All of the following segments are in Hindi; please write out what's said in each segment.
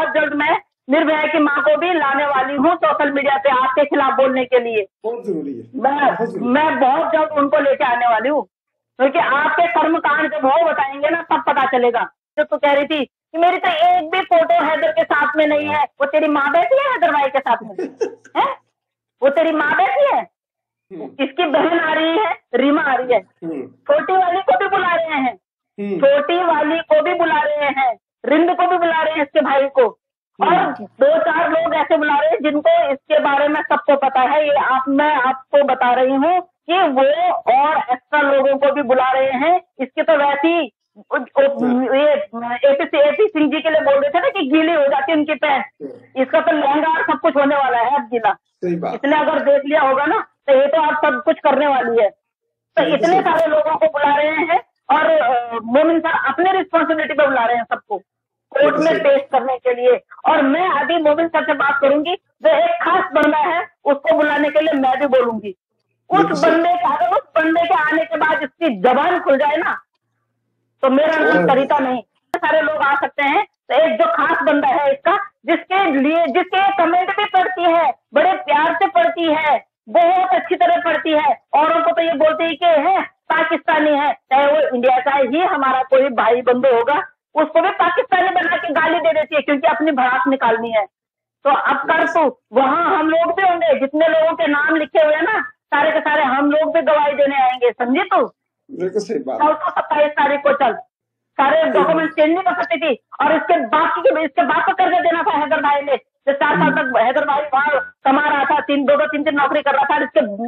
बहुत जल्द मैं निर्भया की माँ को भी लाने वाली हूँ सोशल मीडिया पे आपके खिलाफ बोलने के लिए। बहुत जरूरी है। मैं बहुत जल्द उनको लेके आने वाली हूँ, क्योंकि आपके कर्मकांड जब वो बताएंगे ना तब पता चलेगा। जो तू कह रही थी कि मेरी तो एक भी फोटो हैदर के साथ में नहीं है, वो तेरी माँ बैठी है हैदर भाई के साथ में है? वो तेरी माँ बैठी है, इसकी बहन आ रही है, रीमा आ रही है, छोटी वाली को भी बुला रहे हैं, छोटी वाली को भी बुला रहे हैं, रिंद को भी बुला रहे हैं, इसके भाई को, और 2-4 लोग ऐसे बुला रहे हैं जिनको इसके बारे में सबको पता है। ये मैं आपको बता रही हूँ कि वो और एक्स्ट्रा लोगों को भी बुला रहे हैं। इसके तो वैसी ये एपी सिंह जी के लिए बोल रहे थे ना कि गीली हो जाती है उनकी पैंट, इसका तो लहंगा और सब कुछ होने वाला है अब गीला। इसने अगर देख लिया होगा ना तो ये तो आप सब कुछ करने वाली है। तो इतने सारे लोगों को बुला रहे हैं और मोमिन सर अपने रिस्पॉन्सिबिलिटी पे बुला रहे हैं सबको कोर्ट में पेश करने के लिए। और मैं अभी मोमिन सर से बात करूंगी, जो एक खास बंदा है उसको बुलाने के लिए मैं भी बोलूंगी। उस बंदे के आने के बाद इसकी जबान खुल जाए ना तो मेरा नाम तरीका नहीं, सारे लोग आ सकते हैं। तो एक जो खास बंदा है इसका, जिसके कमेंट भी पढ़ती है, बड़े प्यार से पढ़ती है, बहुत अच्छी तरह पढ़ती है, औरों को तो ये बोलते ही कि है पाकिस्तानी है, चाहे वो इंडिया का ही हमारा कोई भाई बंधु होगा उसको भी पाकिस्तानी बना के गाली दे देती है क्योंकि अपनी भड़ास निकालनी है। तो अब कर तू, वहां हम लोग भी होंगे, जितने लोगों के नाम लिखे हुए ना सारे के सारे हम लोग भी गवाही देने आएंगे, समझे तू? 27 तारीख को चल, सारे डॉक्यूमेंट चेंज नहीं कर सकती थी। और इसके बाप को कर्जा देना था हैदर भाई ने, जो 4 साल तक हैदर भाई वहां कमा रहा था, 3 नौकरी कर रहा था,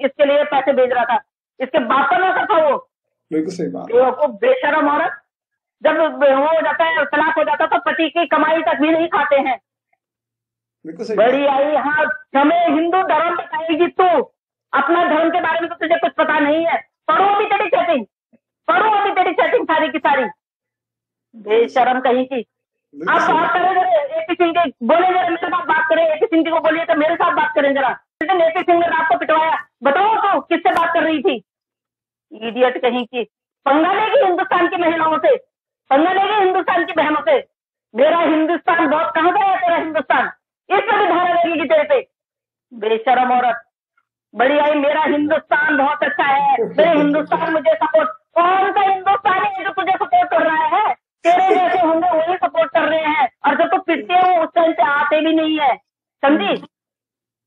इसके लिए पैसे भेज रहा था, इसके बाप का नौकर था वो। बिल्कुल सही बात। बेशरम औरत, जब वो हो जाता है तलाक हो जाता तो पति की कमाई तक भी नहीं खाते हैं। बड़ी आई, हाँ हमें हिंदू धर्म बताएगी तू, अपना धर्म के बारे में तो तुझे कुछ पता नहीं है। पढ़ो अभी तेरी चैटिंग सारी की सारी, बेशरम कहीं की। अब बात करें जरा एपी सिंह के, बोले जरा मेरे साथ बात करें, एपी सिंह जी को बोलिए तो मेरे साथ बात करें जरा। एपी सिंह ने रात को पिटवाया, बताओ तो किससे बात कर रही थी? इडियट कहीं की, पंगा लेगी हिंदुस्तान की महिलाओं से, पंगा लेगी हिंदुस्तान की बहनों से। मेरा हिंदुस्तान बहुत कहाँ गया तेरा हिंदुस्तान, इस पर भी धारा लगेगी तेरे पे, बेशरम औरत। बड़ी आई, मेरा हिंदुस्तान बहुत अच्छा है, मेरे हिंदुस्तान मुझे सपोर्ट, कौन सा हिंदुस्तानी है जो तुझे सपोर्ट कर रहा है? तेरे जैसे होंगे वही सपोर्ट कर रहे हैं, और जब तो पिटते हो उस टाइम पे आते भी नहीं है, समझी?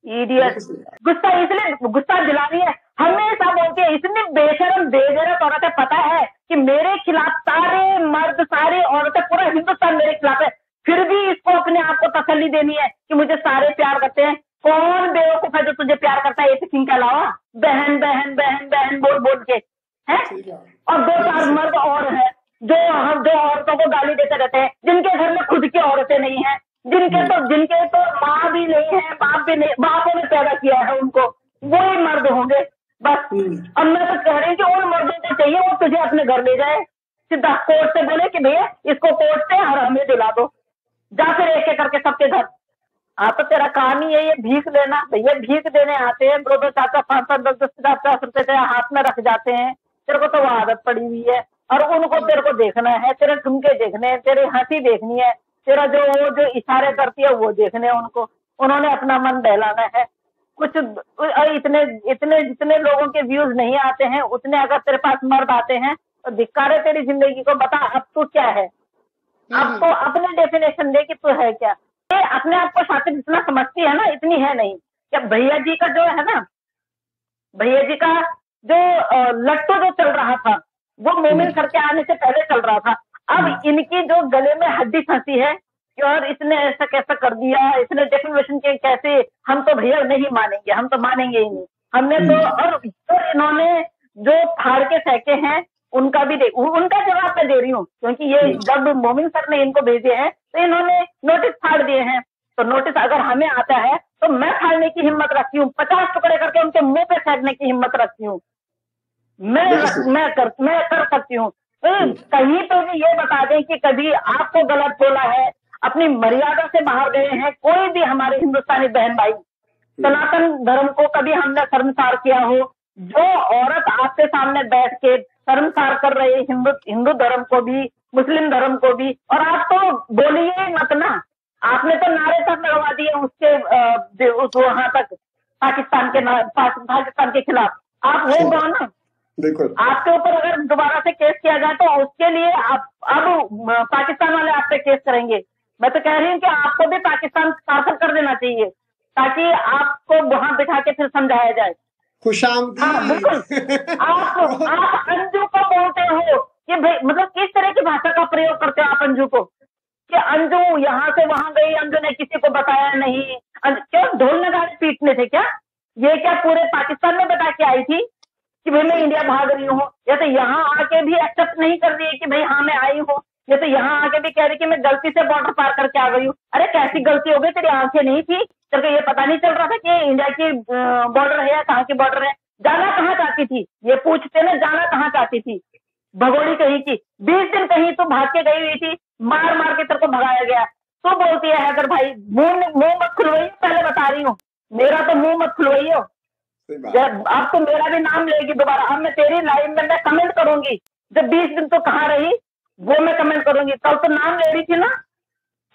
इडियट, गुस्सा दिलानी है, हमेशा बोलती है इतनी बेशरम बेगैरत औरतें। पता है कि मेरे खिलाफ सारे मर्द सारी औरतें, पूरा हिंदुस्तान मेरे खिलाफ है, फिर भी इसको अपने आप को तसल्ली देनी है कि मुझे सारे प्यार करते हैं। कौन बेवकूफ है जो तुझे प्यार करता है एपी सिंह के अलावा? बहन बहन बहन बहन बोल बोल के है। और 2-4 मर्द और हैं जो औरतों को गाली देते रहते हैं, जिनके घर में खुद की औरतें नहीं है, जिनके तो माँ भी नहीं है, बाप भी नहीं, बापों ने पैदा किया है उनको, वही मर्द होंगे बस। अब मैं तो कह रही हूँ कि उन मर्दों को चाहिए वो तुझे अपने घर ले जाए, सीधा कोर्ट से बोले कि भैया इसको कोर्ट से और हमें दिला दो, जा फिर एक करके सबके घर। हाँ तो तेरा काम ही है ये भीख लेना। भैया भीख देने आते हैं, 2-2, 4-4, 5-5, 10-10, 50 रुपए तेरे हाथ में रख जाते हैं, तेरे को तो वो आदत पड़ी हुई है। और उनको तेरे को देखना है, तेरे ठुमके देखने हैं, तेरी हंसी देखनी है, तेरा जो इशारे करती है वो देखने हैं उनको, उन्होंने अपना मन बहलाना है। कुछ जितने लोगों के व्यूज नहीं आते हैं उतने अगर तेरे पास मर्द आते हैं तो धिक्कार है तेरी जिंदगी को। बता अब तू क्या है, अब तो अपने डेफिनेशन दे कि तू है क्या। ये अपने आप को शातिर जितना समझती है ना इतनी है नहीं। क्या भैया जी का जो है ना, भैया जी का जो लट्टू जो चल रहा था वो मोमिन सर के आने से पहले चल रहा था। अब इनकी जो गले में हड्डी फंसी है कि और इसने ऐसा कैसा कर दिया, इसने डेफिनेशन के कैसे, हम तो भैया नहीं मानेंगे, हम तो मानेंगे ही नहीं। हमने तो और इन्होंने जो फाड़ के फेंके हैं उनका भी उनका जवाब मैं दे रही हूँ, क्योंकि ये जब मोमिन सर ने इनको भेजे हैं तो इन्होंने नोटिस फाड़ दिए हैं। तो नोटिस अगर हमें आता है तो मैं फाड़ने की हिम्मत रखती हूँ, 50 टुकड़े करके उनके मुंह पे फेंकने की हिम्मत रखती हूँ, मैं कर सकती हूँ। तो कहीं तो भी ये बता दें कि कभी आपको गलत बोला है, अपनी मर्यादा से बाहर गए हैं कोई भी हमारे हिंदुस्तानी बहन भाई, सनातन धर्म को कभी हमने शर्मसार किया हो, जो औरत आपके सामने बैठ के शर्मसार कर रहे हिंदू धर्म को भी, मुस्लिम धर्म को भी, और आप तो बोलिए मत ना, आपने तो नारे तक लगवा दिए उसके वहां तक पाकिस्तान के खिलाफ। आप वो कौन है? बिल्कुल। आपके ऊपर अगर दोबारा से केस किया जाए तो उसके लिए आप अब पाकिस्तान वाले आप पे केस करेंगे। मैं तो कह रही हूँ कि आपको भी पाकिस्तान पार्सल कर देना चाहिए ताकि आपको वहां बिठा के फिर समझाया जाए। खुशामदी। हाँ बिल्कुल। आप अंजू को बोलते हो कि भाई मतलब किस तरह की भाषा का प्रयोग करते हो आप अंजू को, कि अंजू यहाँ से वहां गई, अंजू ने किसी को बताया नहीं। क्यों ढोल नगाड़े पीटने थे क्या? ये क्या पूरे पाकिस्तान में बता के आई थी कि भाई मैं इंडिया भाग रही हूँ? या तो यहाँ आके भी एक्सेप्ट नहीं कर रही है कि भाई हाँ मैं आई हूँ, या तो यहाँ आके भी कह रही कि मैं गलती से बॉर्डर पार करके आ गई हूँ। अरे कैसी गलती हो गई? तेरी आंखें नहीं थी? तेरे को ये पता नहीं चल रहा था कि इंडिया की बॉर्डर है या कहाँ की बॉर्डर है? जाना कहाँ चाहती थी? ये पूछते ना, जाना कहाँ चाहती थी? भगोड़ी कहीं की 20 दिन कहीं तो भाग के गई हुई थी, मार मार के तेरे को भगाया गया। तो बोलती है हैदर भाई मुंह मत खुलवाइए, पहले बता रही हूँ, मेरा तो मुंह मत खुलवाइयो। अब तो मेरा भी नाम लेगी दोबारा। अब मैं तेरी लाइव में मैं कमेंट करूंगी, जब 20 दिन तो कहाँ रही वो मैं कमेंट करूंगी। कल तो नाम ले रही थी ना,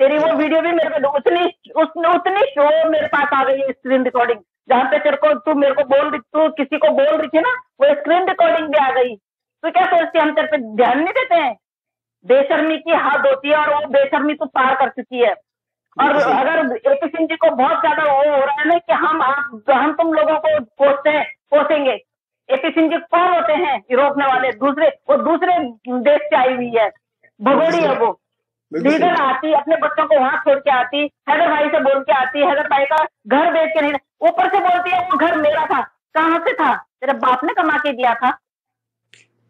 तेरी वो वीडियो भी मेरे को उतनी शो मेरे पास आ गई है, स्क्रीन रिकॉर्डिंग, जहाँ पे तेरे को तू मेरे को तू किसी को बोल रही थी ना, वो स्क्रीन रिकॉर्डिंग भी आ गई। तो क्या सोचती हम तेरे पे ध्यान नहीं देते हैं? बेशर्मी की हद होती है और वो बेशर्मी तो पार कर चुकी है। और अगर एपी सिंह जी को बहुत ज्यादा वो हो रहा है ना कि हम तुम लोगों को कोसेंगे। एपी सिंह जी कौन होते हैं रोकने वाले? वो दूसरे देश से आई हुई है, भगोड़ी है वो। लीडर आती, अपने बच्चों को वहां छोड़ के आती, हैदर भाई से बोल के आती, हैदर भाई का घर बेच के नहीं, ऊपर से बोलती है वो घर मेरा था। कहाँ से था? तेरे बाप ने कमा के दिया था,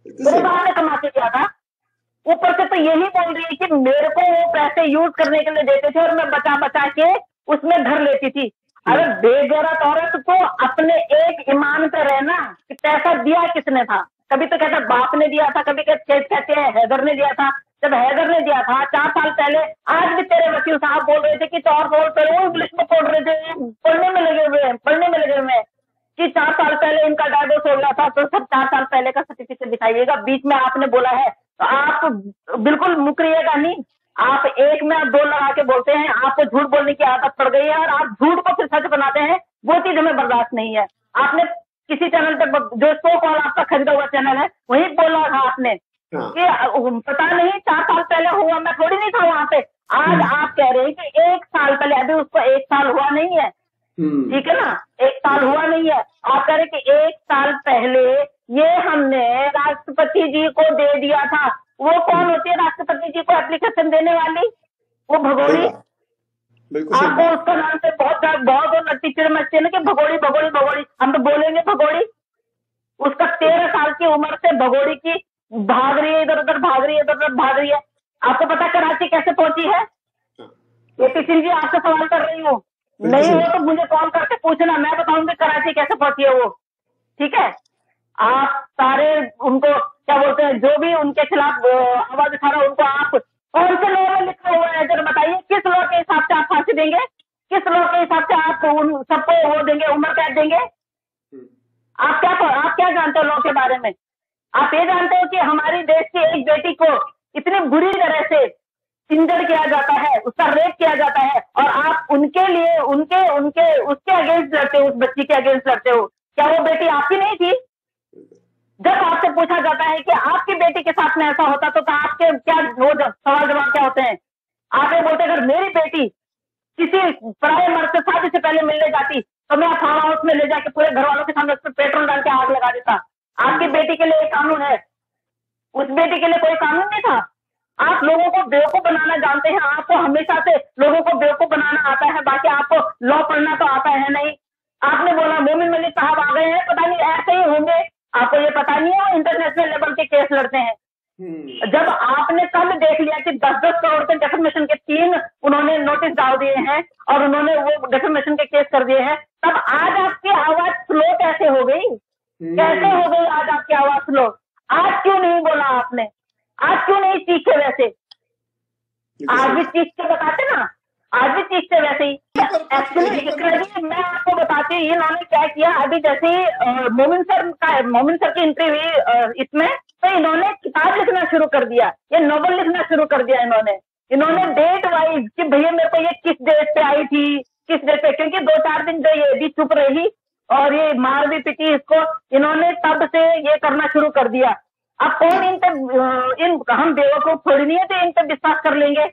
तेरे बाप ने कमा के दिया था। ऊपर से तो यही बोल रही है कि मेरे को वो पैसे यूज करने के लिए देते थे और मैं बचा बचा के उसमें घर लेती थी। अरे बेगैरत औरत को अपने एक ईमान पे रहना कि पैसा दिया किसने था? कभी तो कहता बाप ने दिया था, कभी कहते हैं हैदर ने दिया था। जब हैदर ने दिया था 4 साल पहले, आज भी तेरे वकील साहब बोल रहे थे कि 4 साल पहले वो इंग्लिश में पढ़ रहे थे, पढ़ने में लगे हुए हैं कि 4 साल पहले इनका डाइवोर्स हो गया था, तो सब 4 साल पहले का सर्टिफिकेट दिखाइएगा। बीच में आपने बोला है तो आप बिल्कुल मुकरिएगा नहीं। आप एक में 2 लगा के बोलते हैं, आपको झूठ बोलने की आदत पड़ गई है और आप झूठ को फिर सच बनाते हैं, वो चीज हमें बर्दाश्त नहीं है। आपने किसी चैनल पे जो सो कॉल आपका खरीदा हुआ चैनल है वही बोला था आपने कि पता नहीं 4 साल पहले हुआ, मैं थोड़ी नहीं था वहां पे। आज आप कह रहे हैं कि 1 साल पहले, अभी उसको 1 साल हुआ नहीं है, ठीक है ना, 1 साल हुआ नहीं है। आप कह रहे कि 1 साल पहले ये हमने राष्ट्रपति जी को दे दिया था। वो कौन होती है राष्ट्रपति जी को एप्लीकेशन देने वाली? वो भगोड़ी। आपको उसका नाम से बहुत टीचर मचते हैं ना कि भगोड़ी भगोड़ी भगोड़ी, हम तो बोलेंगे भगोड़ी। उसका 13 साल की उम्र से भगोड़ी की भाग रही है, इधर उधर भाग रही है, इधर उधर भाग रही है। आपको पता कराची कैसे पहुंची है? एपी सिंह जी आपसे सवाल कर रही हूँ, नहीं हो तो मुझे कॉल करके पूछना, मैं बताऊंगी कराची कैसे पहुंची है वो, ठीक है? आप सारे उनको क्या बोलते हैं, जो भी उनके खिलाफ आवाज उठा रहा है उनको आप कौन से लॉ में लिखा हुआ है जरा बताइए? किस लॉ के हिसाब से आप फांसी देंगे? किस लॉ के हिसाब से आप उन सबको वो देंगे, उम्र कैद देंगे? आप क्या जानते हो लॉ के बारे में? आप ये जानते हो कि हमारी देश की एक बेटी को इतनी बुरी तरह से इंजर्ड किया जाता है, उसका रेप किया जाता है, और आप उनके लिए उसके अगेंस्ट लड़ते हो, उस बच्ची के अगेंस्ट लड़ते हो। क्या वो बेटी आपकी नहीं थी? जब आपसे पूछा जाता है कि आपकी बेटी के साथ में ऐसा होता तो आपके क्या सवाल जवाब क्या होते हैं? आप ये बोलते अगर मेरी बेटी किसी पराये मर्द से शादी से पहले मिलने जाती तो मैं फार्म हाउस में ले जाके पूरे घर वालों के सामने उस पर पेट्रोल डाल के आग लगा देता। आपकी बेटी के लिए एक कानून है, उस बेटी के लिए कोई कानून नहीं था। आप लोगों को बेवकूफ बनाना जानते हैं, आपको हमेशा से लोगों को बेवकूफ बनाना आता है, बाकी आपको लॉ पढ़ना तो आता है नहीं। आपने बोला मोमिन मलिक साहब आ गए हैं, पता नहीं ऐसे ही होंगे, आपको ये पता नहीं है वो इंटरनेशनल लेवल के केस लड़ते हैं। जब आपने कल देख लिया कि 10-10 करोड़ के डेफेमेशन के 3 उन्होंने नोटिस डाल दिए हैं और उन्होंने वो डेफेमेशन के केस कर दिए हैं, तब आज आपकी आवाज स्लो कैसे हो गई? कैसे हो गई आज आपकी आवाज स्लो? आज क्यों नहीं बोला आपने? आज क्यों नहीं चीखे? वैसे आज भी चीख के बताते ना, आज भी चीखते वैसे ही। एक्चुअली मैं आपको बताती हूँ इन्होंने क्या किया। अभी जैसे मोमिन सर की एंट्री हुई इसमें, तो इन्होंने किताब लिखना शुरू कर दिया, ये नॉवल लिखना शुरू कर दिया। इन्होंने डेट वाइज कि भैया मेरे को ये किस डेट पे आई थी, किस डेट पे, क्योंकि 2-4 दिन जो ये भी चुप रही और ये मार भी पिटी इसको, इन्होंने तब से ये करना शुरू कर दिया। अब कौन इन पे हम बेवकूफ थोड़ी नहीं है तो इन पे विश्वास कर लेंगे।